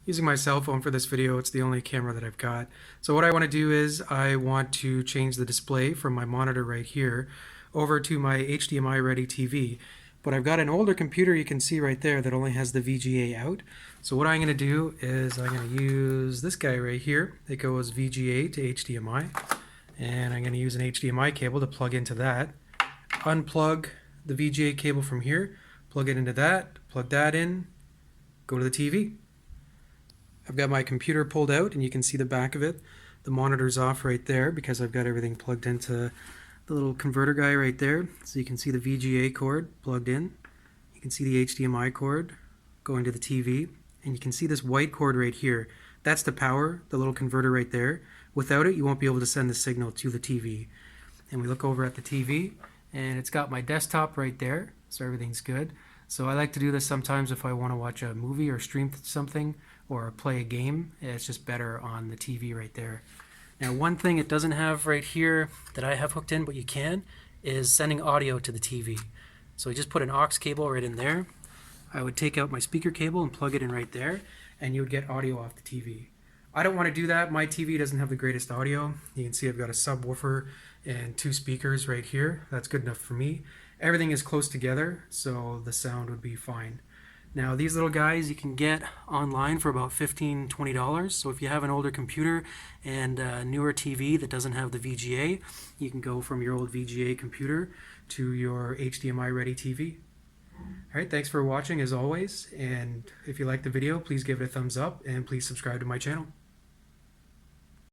using my cell phone for this video. It's the only camera that I've got. So what I want to do is I want to change the display from my monitor right here over to my HDMI ready TV. But I've got an older computer, you can see right there, that only has the VGA out. So what I'm going to do is I'm going to use this guy right here. It goes VGA to HDMI. And I'm going to use an HDMI cable to plug into that. Unplug the VGA cable from here, plug it into that, plug that in, go to the TV. I've got my computer pulled out and you can see the back of it. The monitor's off right there because I've got everything plugged into the little converter guy right there. So you can see the VGA cord plugged in. You can see the HDMI cord going to the TV. And you can see this white cord right here. That's the power, the little converter right there. Without it, you won't be able to send the signal to the TV. And we look over at the TV and it's got my desktop right there. So everything's good. So I like to do this sometimes if I want to watch a movie or stream something or play a game. It's just better on the TV right there. Now one thing it doesn't have right here that I have hooked in, but you can, is sending audio to the TV. So I just put an aux cable right in there. I would take out my speaker cable and plug it in right there, and you would get audio off the TV. I don't want to do that. My TV doesn't have the greatest audio. You can see I've got a subwoofer and 2 speakers right here. That's good enough for me. Everything is close together, so the sound would be fine. Now these little guys you can get online for about $15, $20. So if you have an older computer and a newer TV that doesn't have the VGA, you can go from your old VGA computer to your HDMI ready TV. Alright, thanks for watching as always, and if you liked the video, please give it a thumbs up and please subscribe to my channel.